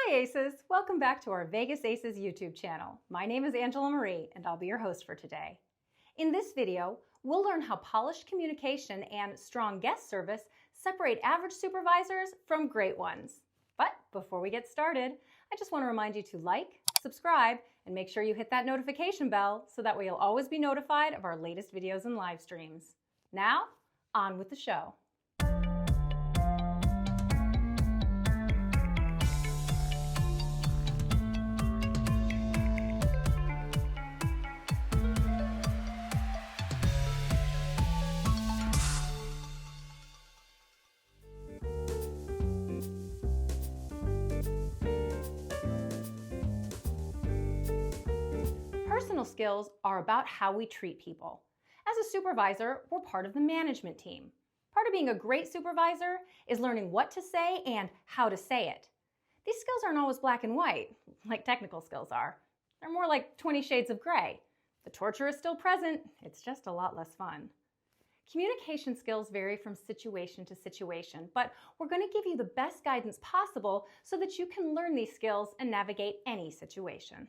Hi Aces! Welcome back to our Vegas Aces YouTube channel. My name is Angela Marie and I'll be your host for today. In this video, we'll learn how polished communication and strong guest service separate average supervisors from great ones. But before we get started, I just want to remind you to like, subscribe, and make sure you hit that notification bell so that way you'll always be notified of our latest videos and live streams. Now, on with the show. Personal skills are about how we treat people. As a supervisor, we're part of the management team. Part of being a great supervisor is learning what to say and how to say it. These skills aren't always black and white, like technical skills are. They're more like 20 shades of gray. The torture is still present, it's just a lot less fun. Communication skills vary from situation to situation, but we're going to give you the best guidance possible so that you can learn these skills and navigate any situation.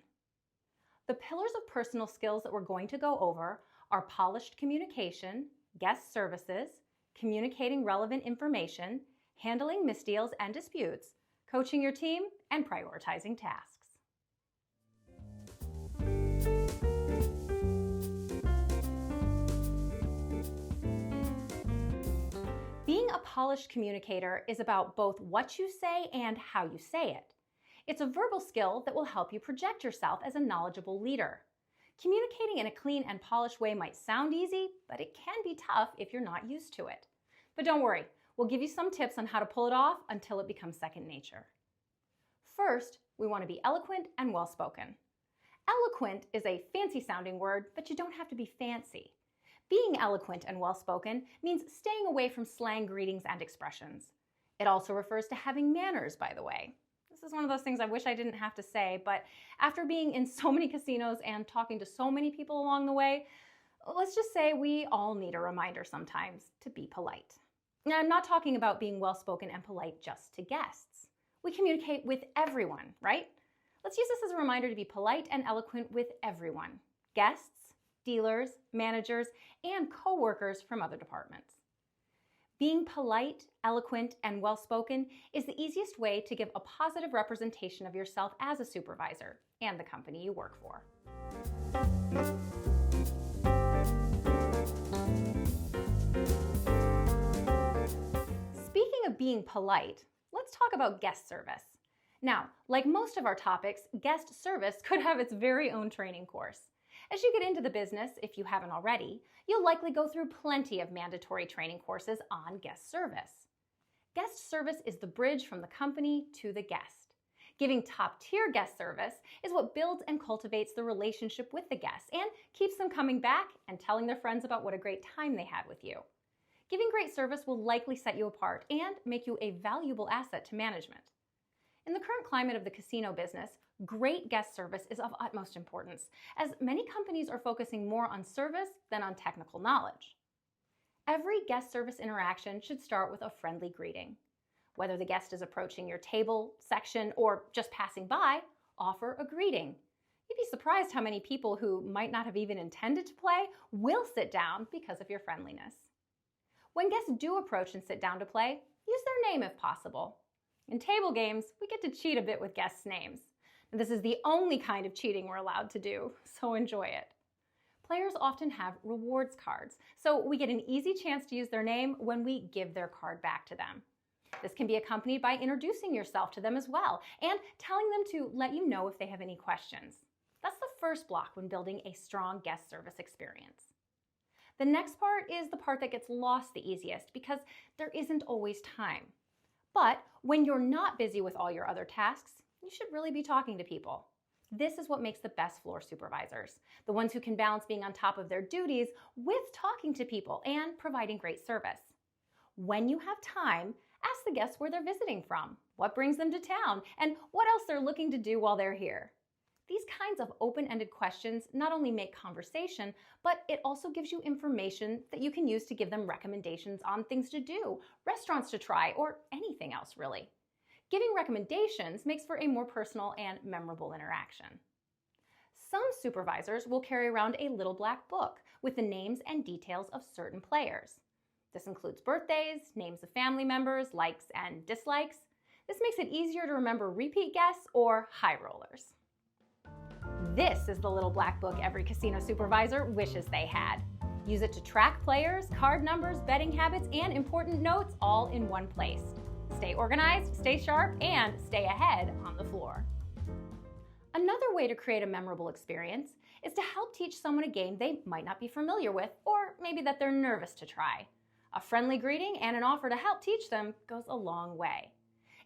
The pillars of personal skills that we're going to go over are polished communication, guest services, communicating relevant information, handling misdeals and disputes, coaching your team, and prioritizing tasks. Being a polished communicator is about both what you say and how you say it. It's a verbal skill that will help you project yourself as a knowledgeable leader. Communicating in a clean and polished way might sound easy, but it can be tough if you're not used to it. But don't worry, we'll give you some tips on how to pull it off until it becomes second nature. First, we want to be eloquent and well-spoken. Eloquent is a fancy-sounding word, but you don't have to be fancy. Being eloquent and well-spoken means staying away from slang greetings and expressions. It also refers to having manners, by the way. This is one of those things I wish I didn't have to say, but after being in so many casinos and talking to so many people along the way, let's just say we all need a reminder sometimes to be polite. Now, I'm not talking about being well-spoken and polite just to guests. We communicate with everyone, right? Let's use this as a reminder to be polite and eloquent with everyone. Guests, dealers, managers, and coworkers from other departments. Being polite, eloquent, and well-spoken is the easiest way to give a positive representation of yourself as a supervisor and the company you work for. Speaking of being polite, let's talk about guest service. Now, like most of our topics, guest service could have its very own training course. As you get into the business, if you haven't already, you'll likely go through plenty of mandatory training courses on guest service. Guest service is the bridge from the company to the guest. Giving top-tier guest service is what builds and cultivates the relationship with the guests and keeps them coming back and telling their friends about what a great time they had with you. Giving great service will likely set you apart and make you a valuable asset to management. In the current climate of the casino business, great guest service is of utmost importance, as many companies are focusing more on service than on technical knowledge. Every guest service interaction should start with a friendly greeting. Whether the guest is approaching your table, section, or just passing by, offer a greeting. You'd be surprised how many people who might not have even intended to play will sit down because of your friendliness. When guests do approach and sit down to play, use their name if possible. In table games, we get to cheat a bit with guests' names. And this is the only kind of cheating we're allowed to do, so enjoy it. Players often have rewards cards, so we get an easy chance to use their name when we give their card back to them. This can be accompanied by introducing yourself to them as well and telling them to let you know if they have any questions. That's the first block when building a strong guest service experience. The next part is the part that gets lost the easiest because there isn't always time. But when you're not busy with all your other tasks, you should really be talking to people. This is what makes the best floor supervisors, the ones who can balance being on top of their duties with talking to people and providing great service. When you have time, ask the guests where they're visiting from, what brings them to town, and what else they're looking to do while they're here. These kinds of open-ended questions not only make conversation, but it also gives you information that you can use to give them recommendations on things to do, restaurants to try, or anything else really. Giving recommendations makes for a more personal and memorable interaction. Some supervisors will carry around a little black book with the names and details of certain players. This includes birthdays, names of family members, likes and dislikes. This makes it easier to remember repeat guests or high rollers. This is the little black book every casino supervisor wishes they had. Use it to track players, card numbers, betting habits, and important notes all in one place. Stay organized, stay sharp, and stay ahead on the floor. Another way to create a memorable experience is to help teach someone a game they might not be familiar with, or maybe that they're nervous to try. A friendly greeting and an offer to help teach them goes a long way.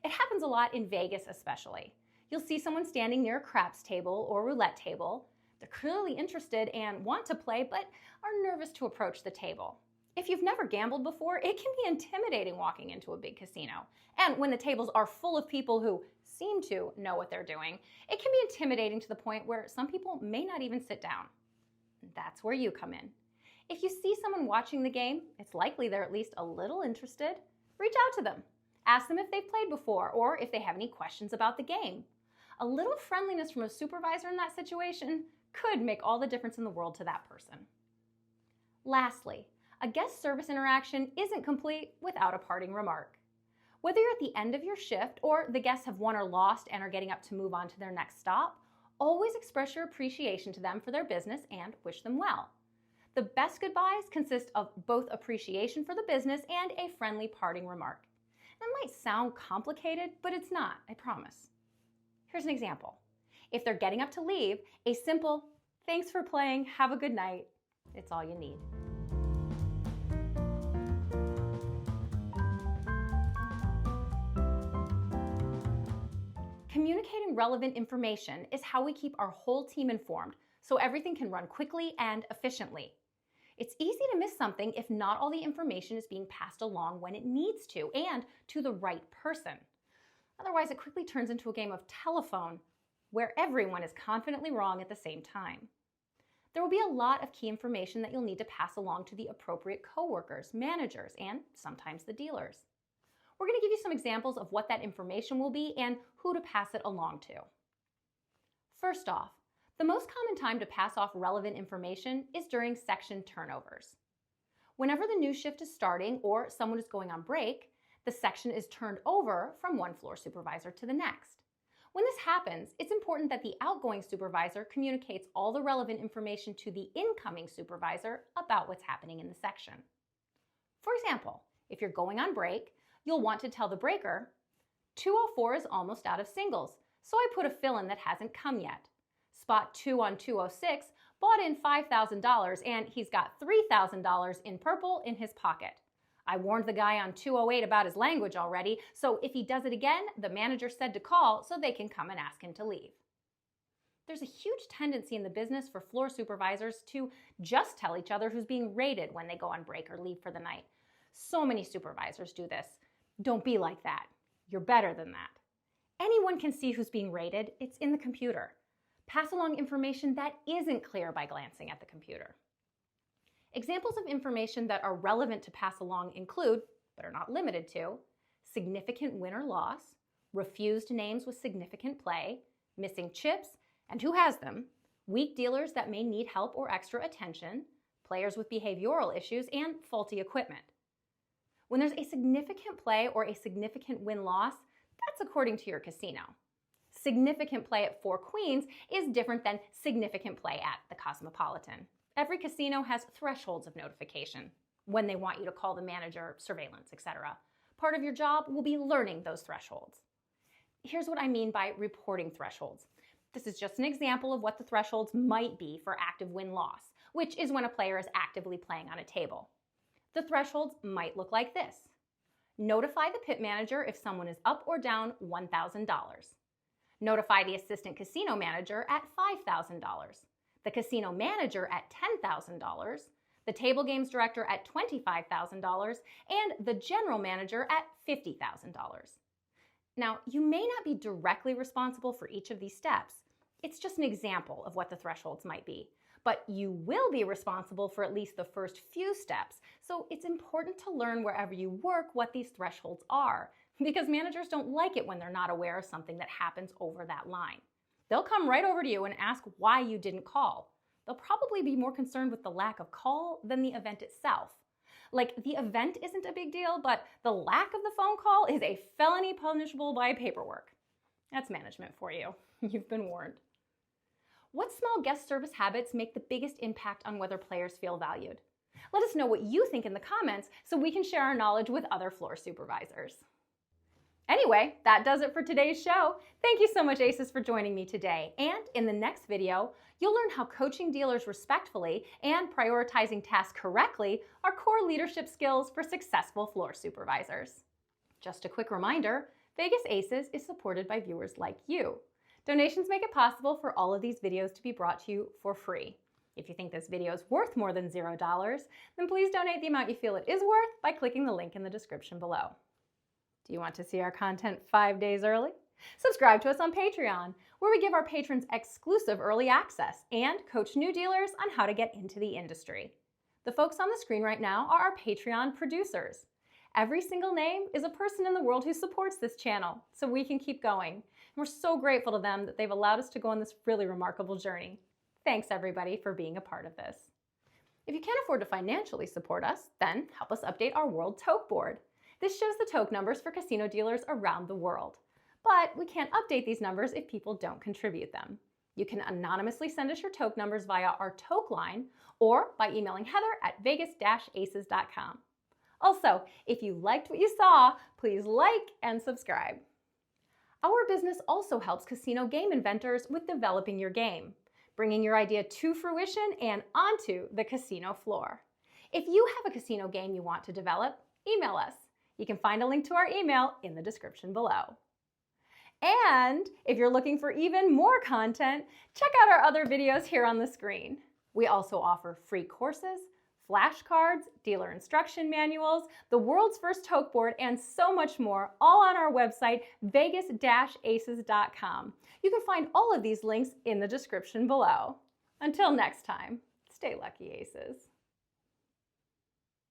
It happens a lot in Vegas especially. You'll see someone standing near a craps table or roulette table. They're clearly interested and want to play, but are nervous to approach the table. If you've never gambled before, it can be intimidating walking into a big casino. And when the tables are full of people who seem to know what they're doing, it can be intimidating to the point where some people may not even sit down. That's where you come in. If you see someone watching the game, it's likely they're at least a little interested. Reach out to them. Ask them if they've played before or if they have any questions about the game. A little friendliness from a supervisor in that situation could make all the difference in the world to that person. Lastly, a guest service interaction isn't complete without a parting remark. Whether you're at the end of your shift or the guests have won or lost and are getting up to move on to their next stop, always express your appreciation to them for their business and wish them well. The best goodbyes consist of both appreciation for the business and a friendly parting remark. That might sound complicated, but it's not, I promise. Here's an example. If they're getting up to leave, a simple, "Thanks for playing, have a good night," it's all you need. Communicating relevant information is how we keep our whole team informed, so everything can run quickly and efficiently. It's easy to miss something if not all the information is being passed along when it needs to and to the right person. Otherwise, it quickly turns into a game of telephone where everyone is confidently wrong at the same time. There will be a lot of key information that you'll need to pass along to the appropriate coworkers, managers, and sometimes the dealers. We're going to give you some examples of what that information will be and who to pass it along to. First off, the most common time to pass off relevant information is during section turnovers. Whenever the new shift is starting or someone is going on break, the section is turned over from one floor supervisor to the next. When this happens, it's important that the outgoing supervisor communicates all the relevant information to the incoming supervisor about what's happening in the section. For example, if you're going on break, you'll want to tell the breaker, 204 is almost out of singles, so I put a fill-in that hasn't come yet. Spot 2 on 206 bought in $5,000 and he's got $3,000 in purple in his pocket. I warned the guy on 208 about his language already, so if he does it again, the manager said to call so they can come and ask him to leave. There's a huge tendency in the business for floor supervisors to just tell each other who's being rated when they go on break or leave for the night. So many supervisors do this. Don't be like that. You're better than that. Anyone can see who's being rated. It's in the computer. Pass along information that isn't clear by glancing at the computer. Examples of information that are relevant to pass along include, but are not limited to, significant win or loss, refused names with significant play, missing chips and who has them, weak dealers that may need help or extra attention, players with behavioral issues, and faulty equipment. When there's a significant play or a significant win-loss, that's according to your casino. Significant play at Four Queens is different than significant play at the Cosmopolitan. Every casino has thresholds of notification when they want you to call the manager, surveillance, etc. Part of your job will be learning those thresholds. Here's what I mean by reporting thresholds. This is just an example of what the thresholds might be for active win-loss, which is when a player is actively playing on a table. The thresholds might look like this. Notify the pit manager if someone is up or down $1,000. Notify the assistant casino manager at $5,000. The casino manager at $10,000, the table games director at $25,000, and the general manager at $50,000. Now, you may not be directly responsible for each of these steps. It's just an example of what the thresholds might be. But you will be responsible for at least the first few steps, so it's important to learn wherever you work what these thresholds are. because managers don't like it when they're not aware of something that happens over that line. They'll come right over to you and ask why you didn't call. They'll probably be more concerned with the lack of call than the event itself. Like, the event isn't a big deal, but the lack of the phone call is a felony punishable by paperwork. That's management for you. You've been warned. What small guest service habits make the biggest impact on whether players feel valued? Let us know what you think in the comments so we can share our knowledge with other floor supervisors. Anyway, that does it for today's show. Thank you so much, Aces, for joining me today. And in the next video, you'll learn how coaching dealers respectfully and prioritizing tasks correctly are core leadership skills for successful floor supervisors. Just a quick reminder, Vegas Aces is supported by viewers like you. Donations make it possible for all of these videos to be brought to you for free. If you think this video is worth more than $0, then please donate the amount you feel it is worth by clicking the link in the description below. Do you want to see our content 5 days early? Subscribe to us on Patreon, where we give our patrons exclusive early access and coach new dealers on how to get into the industry. The folks on the screen right now are our Patreon producers. Every single name is a person in the world who supports this channel, so we can keep going. And we're so grateful to them that they've allowed us to go on this really remarkable journey. Thanks, everybody, for being a part of this. If you can't afford to financially support us, then help us update our World Toke Board. This shows the toke numbers for casino dealers around the world. But we can't update these numbers if people don't contribute them. You can anonymously send us your toke numbers via our toke line or by emailing heather@vegas-aces.com. Also, if you liked what you saw, please like and subscribe. Our business also helps casino game inventors with developing your game, bringing your idea to fruition and onto the casino floor. If you have a casino game you want to develop, email us. You can find a link to our email in the description below. And if you're looking for even more content, check out our other videos here on the screen. We also offer free courses, flashcards, dealer instruction manuals, the world's first toke board, and so much more, all on our website, vegas-aces.com. You can find all of these links in the description below. Until next time, stay lucky, Aces.